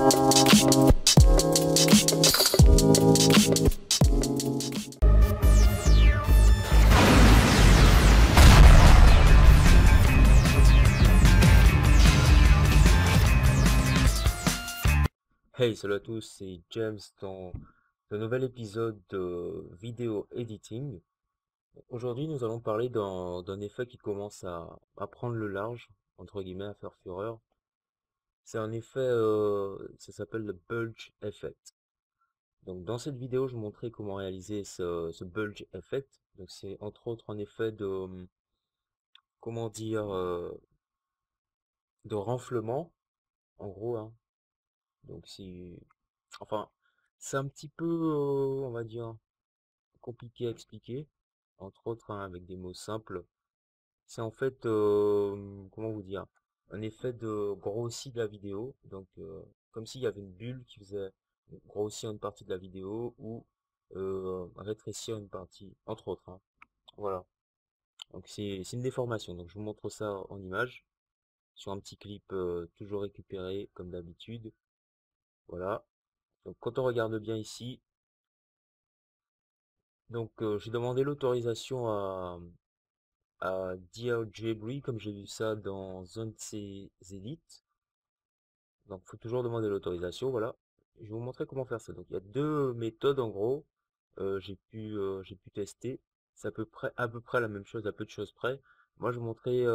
Hey, salut à tous, c'est James dans un nouvel épisode de vidéo editing. Aujourd'hui, nous allons parler d'un effet qui commence à prendre le large, entre guillemets, à faire fureur. C'est un effet, ça s'appelle le bulge effect. Donc, dans cette vidéo, je vous montrerai comment réaliser ce bulge effect. Donc, c'est entre autres un effet de, comment dire, de renflement, en gros, hein. Donc, si, enfin, c'est un petit peu, on va dire, compliqué à expliquer, entre autres hein, avec des mots simples. C'est en fait, comment vous dire, un effet de grossi de la vidéo, donc comme s'il y avait une bulle qui faisait grossir une partie de la vidéo ou rétrécir une partie, entre autres, hein. Voilà, donc c'est une déformation, donc je vous montre ça en image, sur un petit clip toujours récupéré comme d'habitude. Voilà, donc quand on regarde bien ici, donc j'ai demandé l'autorisation à DRJBree, comme j'ai vu ça dans un de ses edits. Donc, faut toujours demander l'autorisation, voilà. Je vais vous montrer comment faire ça. Donc, il y a deux méthodes en gros. J'ai pu tester. C'est à peu près la même chose, à peu de choses près. Moi, je vais vous montrer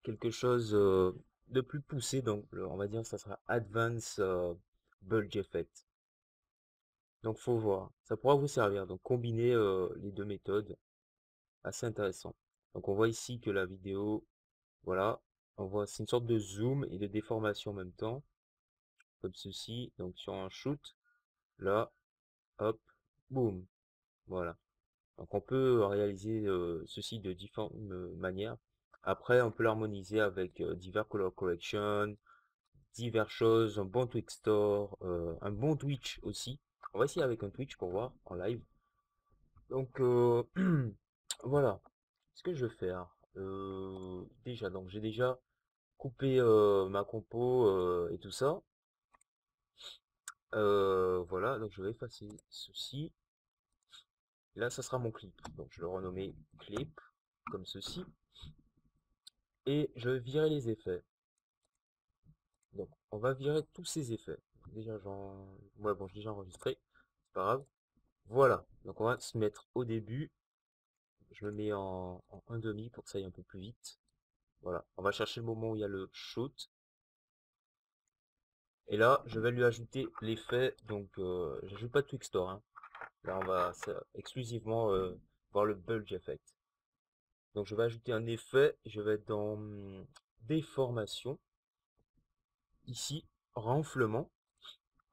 quelque chose de plus poussé. Donc, on va dire que ça sera Advanced Bulge Effect. Donc, faut voir. Ça pourra vous servir. Donc, combiner les deux méthodes, assez intéressant. Donc, on voit ici que la vidéo, voilà, on voit, c'est une sorte de zoom et de déformation en même temps, comme ceci. Donc sur un shoot, là, hop, boum, voilà. Donc on peut réaliser ceci de différentes manières. Après, on peut l'harmoniser avec divers color correction, diverses choses, un bon Twixtor, un bon Twitch aussi. On va essayer avec un Twitch pour voir en live. Donc voilà. Ce que je vais faire, déjà, donc j'ai déjà coupé ma compo et tout ça. Voilà, donc je vais effacer ceci. Là, ça sera mon clip. Donc je vais le renommer clip, comme ceci. Et je vais virer les effets. Donc on va virer tous ces effets. Déjà, ouais, bon, j'ai déjà enregistré. C'est pas grave. Voilà. Donc on va se mettre au début. Je me mets en 1,5 pour que ça aille un peu plus vite. Voilà. On va chercher le moment où il y a le shoot. Et là, je vais lui ajouter l'effet. Donc, j'ajoute pas de Twixtor, hein. Là, on va exclusivement voir le bulge effect. Donc, je vais ajouter un effet. Je vais être dans déformation. Ici, renflement.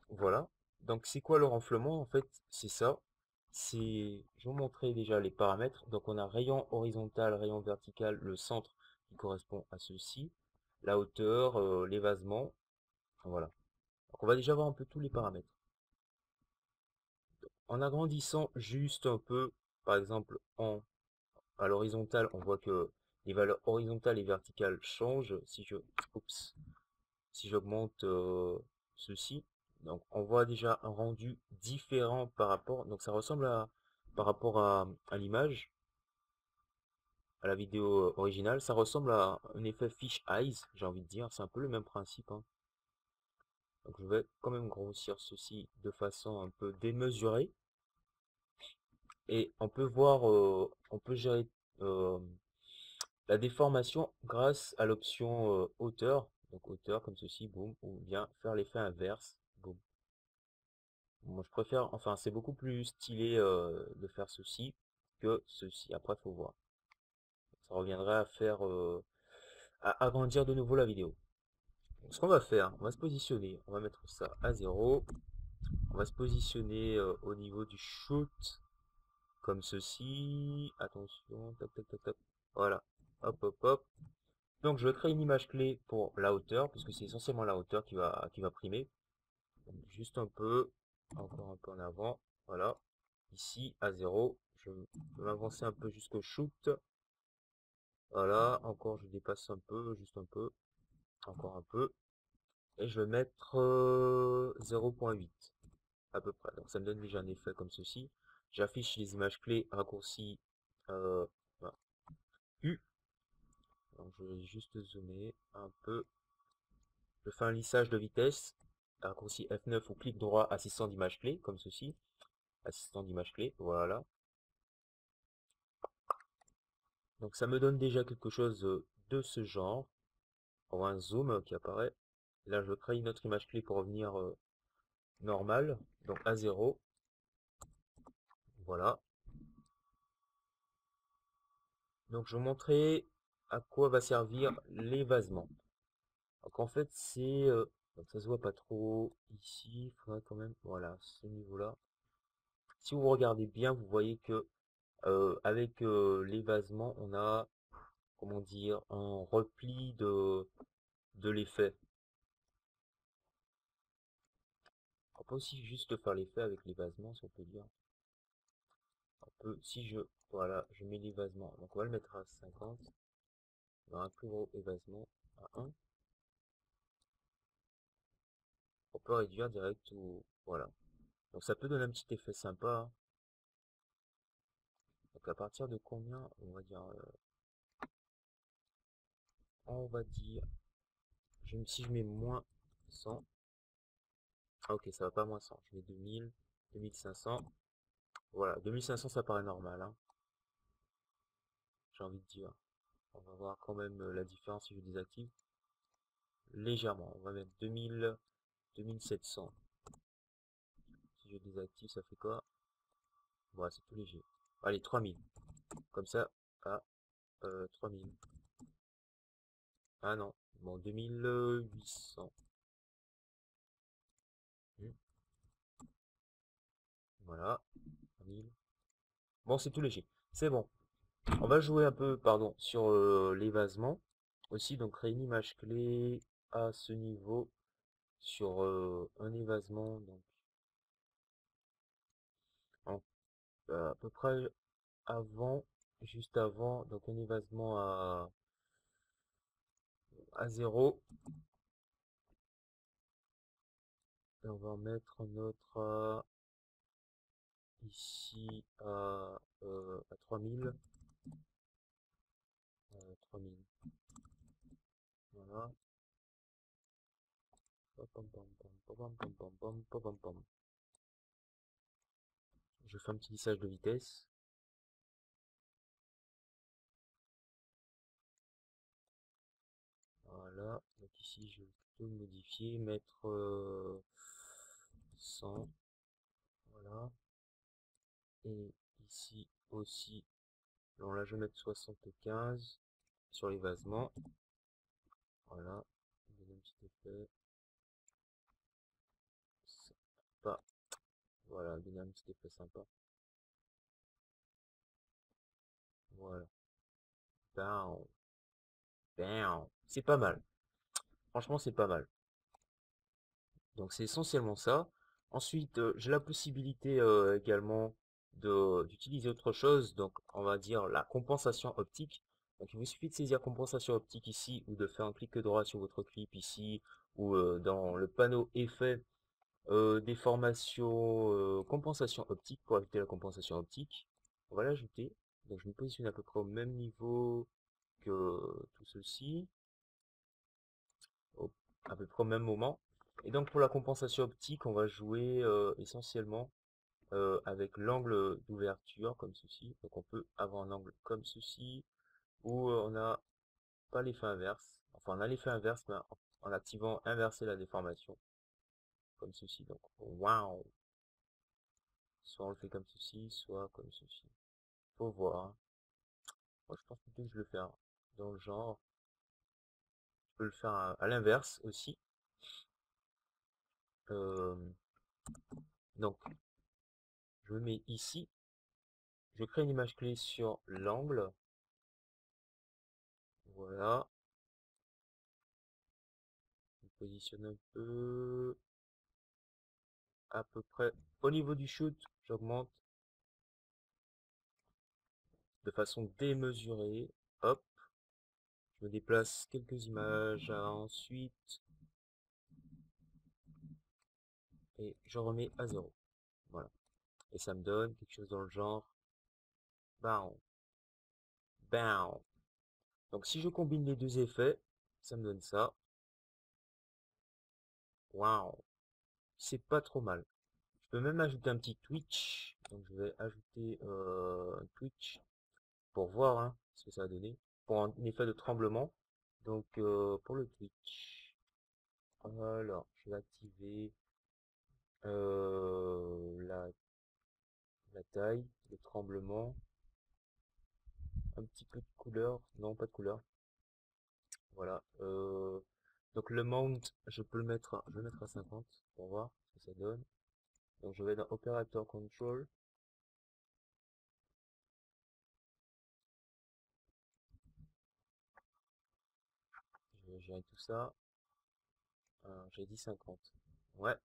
Voilà. Donc, c'est quoi le renflement? En fait, c'est ça. Je vais vous montrer déjà les paramètres. Donc, on a rayon horizontal, rayon vertical, le centre qui correspond à ceci, la hauteur, l'évasement. Voilà. Donc, on va déjà voir un peu tous les paramètres. En agrandissant juste un peu, par exemple, à l'horizontale, on voit que les valeurs horizontales et verticales changent. Oups, si j'augmente ceci, donc on voit déjà un rendu différent par rapport, donc ça ressemble par rapport à l'image, à la vidéo originale, ça ressemble à un effet fish eyes, j'ai envie de dire, c'est un peu le même principe, hein. Donc je vais quand même grossir ceci de façon un peu démesurée, et on peut voir, on peut gérer euh, la déformation grâce à l'option hauteur, donc hauteur comme ceci, boum, ou bien faire l'effet inverse, boum. Moi, je préfère, enfin, c'est beaucoup plus stylé de faire ceci que ceci. Après, faut voir. Ça reviendrait à faire, à agrandir de nouveau la vidéo. Donc, ce qu'on va faire, on va se positionner, on va mettre ça à 0. On va se positionner au niveau du shoot, comme ceci. Attention, tac, tac, tac, tac. Voilà. Hop, hop, hop. Donc, je vais créer une image clé pour la hauteur, puisque c'est essentiellement la hauteur qui va primer. Donc, juste un peu, encore un peu en avant. Voilà. Ici à 0, je vais m'avancer un peu jusqu'au shoot. Voilà, encore je dépasse un peu, juste un peu, encore un peu. et je vais mettre 0,8 à peu près. Donc ça me donne déjà un effet comme ceci. J'affiche les images clés raccourci voilà, U. Donc je vais juste zoomer un peu. Je fais un lissage de vitesse. Raccourci F9 ou clic droit assistant d'image clé comme ceci. Assistant d'image clé, voilà. Donc ça me donne déjà quelque chose de ce genre. On voit un zoom qui apparaît. Là je crée une autre image clé pour revenir normal. Donc à 0. Voilà. Donc je vais montrer à quoi va servir l'évasement. Donc en fait c'est donc ça se voit pas trop ici, il faudrait quand même voilà ce niveau-là. Si vous regardez bien, vous voyez que avec l'évasement, on a comment dire un repli de l'effet. On peut aussi juste faire l'effet avec l'évasement, si on peut dire. On peut, si je voilà, je mets l'évasement. Donc on va le mettre à 50. On a un plus gros évasement à 1. On peut réduire direct ou voilà. Donc ça peut donner un petit effet sympa, hein. Donc à partir de combien, on va dire, si je mets moins 100, ah ok ça va pas moins 100, je mets 2000, 2500, voilà, 2500 ça paraît normal, hein, j'ai envie de dire. On va voir quand même la différence si je désactive, légèrement, on va mettre 2000, 2700, si je désactive ça fait quoi? Voilà, c'est tout léger. Allez, 3000, comme ça, à 3000, ah non, bon 2800. Voilà, 1000. Bon, c'est tout léger. C'est bon. On va jouer un peu, pardon, sur l'évasement. Aussi, donc créer une image clé à ce niveau sur un évasement. Donc, en- à peu près avant, juste avant, donc un évasement à 0. Et on va en mettre un autre ici à 3000. 3000. Voilà. Pom, pom, pom, pom, pom, pom, pom, pom, pom, pom, pom. Je fais un petit lissage de vitesse. Voilà. Donc ici, je peux modifier, mettre 100. Voilà. Et ici aussi. Alors là, je vais mettre 75 sur l'évasement. Voilà. Donner un petit effet. Sympa. Voilà, donner un petit effet sympa. Voilà. Bam. Bam. C'est pas mal. Franchement, c'est pas mal. Donc c'est essentiellement ça. Ensuite, j'ai la possibilité également d'utiliser autre chose. Donc on va dire la compensation optique. Donc il vous suffit de saisir compensation optique ici ou de faire un clic droit sur votre clip ici ou dans le panneau effet déformation compensation optique pour ajouter la compensation optique. On va l'ajouter. Donc je me positionne à peu près au même niveau que tout ceci, au- à peu près au même moment. Et donc pour la compensation optique, on va jouer essentiellement avec l'angle d'ouverture comme ceci. Donc on peut avoir un angle comme ceci, ou on n'a pas l'effet inverse. Enfin on a l'effet inverse, mais en activant inverser la déformation, comme ceci. Donc waouh! Soit on le fait comme ceci, soit comme ceci. Faut voir, hein. Moi je pense plutôt que je vais le faire dans le genre. Je peux le faire à l'inverse aussi. Euh, donc je me mets ici. Je crée une image clé sur l'angle. Voilà. Je positionne un peu à peu près au niveau du shoot. J'augmente de façon démesurée. Hop. Je me déplace quelques images. Ensuite, et je remets à 0. Voilà. Et ça me donne quelque chose dans le genre bound, bound. Donc si je combine les deux effets, ça me donne ça. Waouh, c'est pas trop mal. Je peux même ajouter un petit Twitch. Donc je vais ajouter un Twitch pour voir hein, ce que ça va donner. Pour un effet de tremblement. Donc pour le Twitch. Alors, je vais activer la taille, le tremblement, un petit peu de couleur. Non, pas de couleur. Voilà. Donc le mount, je peux le mettre, je vais le mettre à 50 pour voir ce que ça donne. Donc je vais dans Operator Control. Je vais gérer tout ça. J'ai dit 50. Ouais.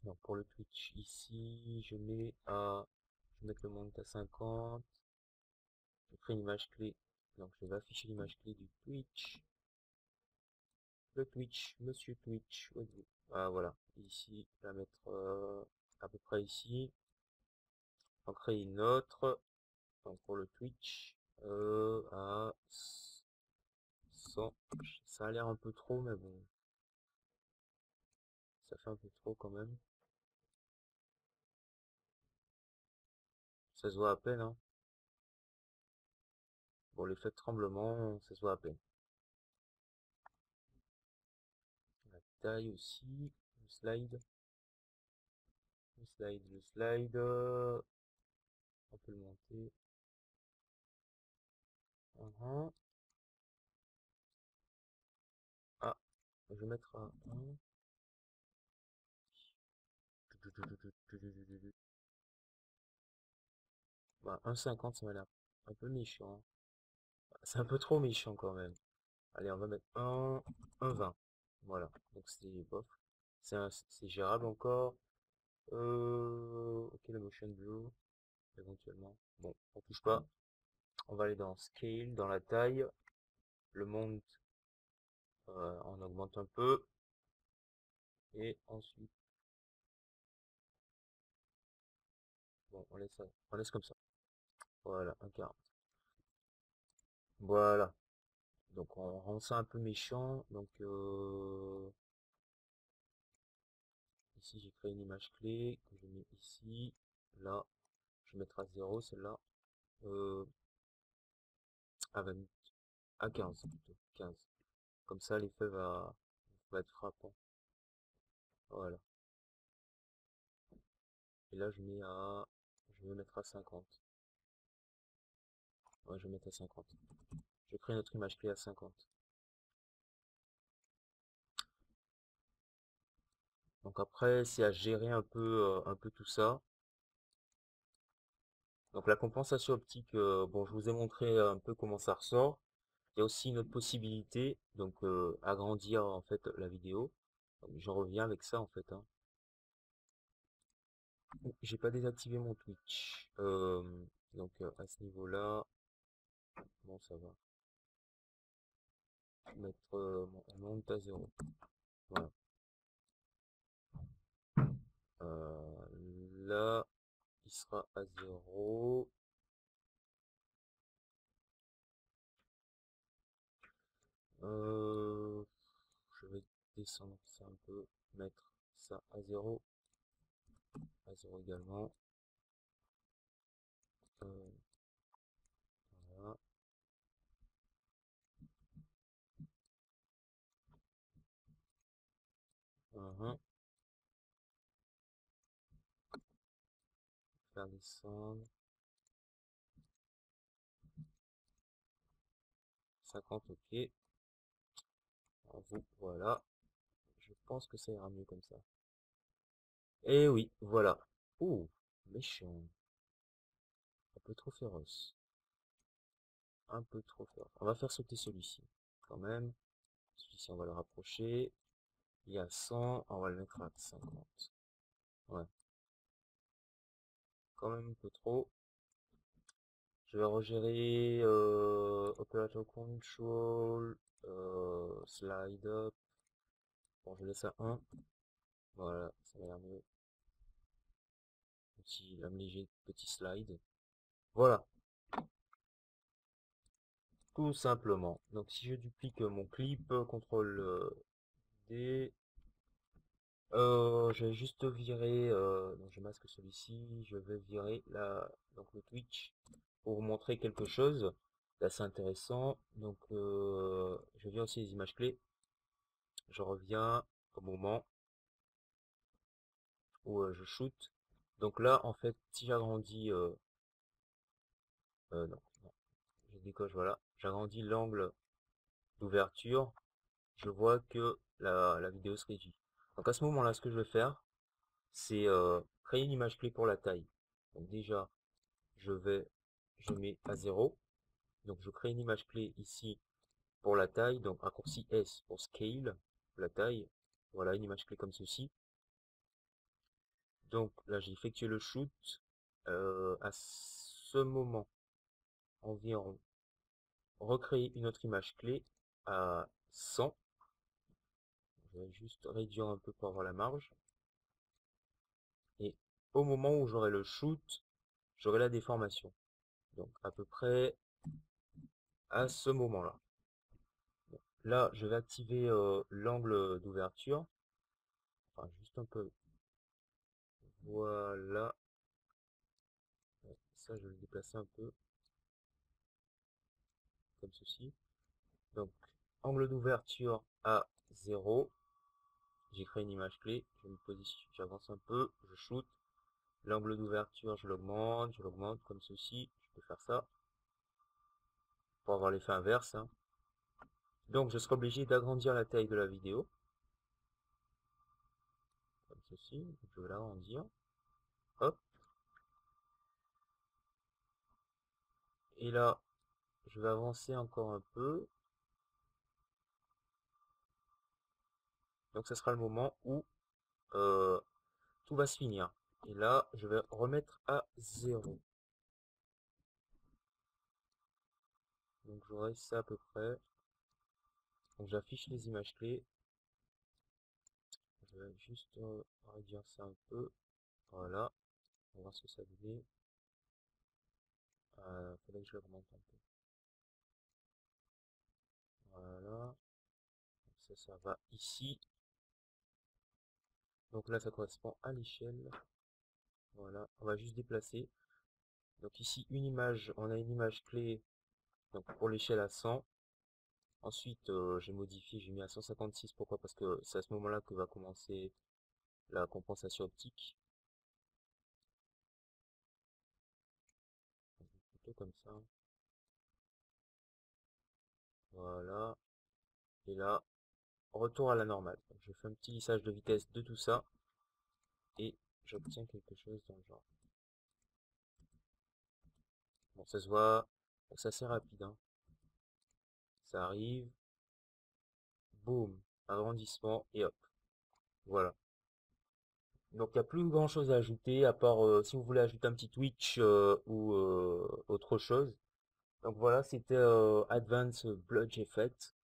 Donc pour le Twitch ici, je vais mettre le mount à 50. Je crée une image clé. Donc je vais afficher l'image clé du Twitch. Le Twitch, Monsieur Twitch. Oui, oui. Ah voilà. Ici, je vais la mettre à peu près ici. On crée une autre. Donc pour le Twitch, à 100. Ça a l'air un peu trop, mais bon, ça fait un peu trop quand même. Ça se voit à peine, hein. Bon, l'effet de tremblement, ça se voit à peine. La taille aussi, le slide, le slide, on peut le monter. Uhum. Ah, je vais mettre à 1. Bah, 1,50, ça m'a l'air un peu méchant. C'est un peu trop méchant quand même. Allez, on va mettre 1,20. Voilà, donc c'est bof. C'est gérable encore. Ok, la motion blue, éventuellement. Bon, on touche pas. On va aller dans Scale, dans la taille. Le mount, on augmente un peu. Et ensuite, bon, on laisse comme ça. Voilà, 1,40. Voilà. Donc on rend ça un peu méchant. Donc ici j'ai créé une image clé que je mets ici. Là, je vais mettre à 0 celle-là. Euh, à 20, à 15 plutôt. 15. Comme ça l'effet va être frappant. Voilà. Et là je vais mettre à 50. Ouais, je vais mettre à 50. Je crée notre image clé à 50. Donc après, c'est à gérer un peu tout ça. Donc la compensation optique, bon, je vous ai montré un peu comment ça ressort. Il y a aussi une autre possibilité, donc agrandir en fait la vidéo. Donc, je reviens avec ça en fait, hein. J'ai pas désactivé mon Twitch. Donc à ce niveau-là, bon ça va. Je vais mettre mon monte à 0. Voilà. Là, il sera à 0. Euh, je vais descendre ça un peu, mettre ça à 0 également. Euh, voilà. Uhum. Faire descendre. 50, ok. Voilà. Je pense que ça ira mieux comme ça. Et oui, voilà. Ouh, méchant. Un peu trop féroce. Un peu trop féroce. On va faire sauter celui-ci. Quand même. Celui-ci, on va le rapprocher. Il y a 100, on va le mettre à 50. Ouais, quand même un peu trop. Je vais regérer Operator Control, Slide Up. Bon, je laisse à 1. Voilà, ça m'a l'air mieux. Petit, un léger petit slide. Voilà, tout simplement. Donc si je duplique mon clip, CTRL D, je vais juste virer, donc je masque celui-ci, je vais virer donc le Twitch pour vous montrer quelque chose d'assez intéressant. Donc je viens aussi les images clés, je reviens au moment où je shoot. Donc là en fait si j'agrandis, non, non, je décoche, voilà, j'agrandis l'angle d'ouverture, je vois que la vidéo se réduit. Donc à ce moment-là, ce que je vais faire, c'est créer une image clé pour la taille. Donc déjà, je mets à 0. Donc je crée une image clé ici pour la taille. Donc raccourci S pour scale, la taille. Voilà, une image clé comme ceci. Donc là, j'ai effectué le shoot. À ce moment, environ, recréer une autre image clé à 100. Je vais juste réduire un peu pour avoir la marge. Et au moment où j'aurai le shoot, j'aurai la déformation. Donc à peu près à ce moment-là. Bon, là, je vais activer l'angle d'ouverture. Enfin, juste un peu. Voilà. Ouais, ça, je vais le déplacer un peu comme ceci. Donc, angle d'ouverture à 0. J'ai créé une image clé. Je me positionne, j'avance un peu, je shoot. L'angle d'ouverture, je l'augmente comme ceci. Je peux faire ça pour avoir l'effet inverse, hein. Donc, je serai obligé d'agrandir la taille de la vidéo. Comme ceci. Je vais l'agrandir. Hop. Et là, je vais avancer encore un peu. Donc, ce sera le moment où euh, tout va se finir. Et là, je vais remettre à 0. Donc, j'aurai ça à peu près. Donc, j'affiche les images clés. Je vais juste réduire ça un peu. Voilà. On va voir ce que ça donne. Faudrait que je l'augmente un peu. Voilà. Ça va ici. Donc là, ça correspond à l'échelle. Voilà. On va juste déplacer. Donc ici, une image. On a une image clé. Donc pour l'échelle à 100. Ensuite, j'ai modifié. J'ai mis à 156. Pourquoi? Parce que c'est à ce moment-là que va commencer la compensation optique. Plutôt comme ça. Voilà. Et là, retour à la normale. Donc, je fais un petit lissage de vitesse de tout ça. Et j'obtiens quelque chose dans le genre. Bon, ça se voit. Donc, c'est assez rapide, hein. Ça arrive. Boum. Agrandissement. Et hop. Voilà. Donc, il n'y a plus grand chose à ajouter. À part si vous voulez ajouter un petit Twitch ou autre chose. Donc, voilà. C'était Advanced Bludge Effect.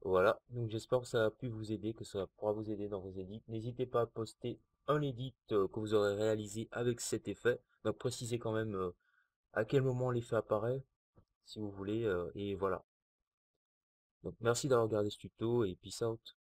Voilà, donc j'espère que ça a pu vous aider, que ça pourra vous aider dans vos edits. N'hésitez pas à poster un edit que vous aurez réalisé avec cet effet. Donc précisez quand même à quel moment l'effet apparaît, si vous voulez, et voilà. Donc merci d'avoir regardé ce tuto et peace out.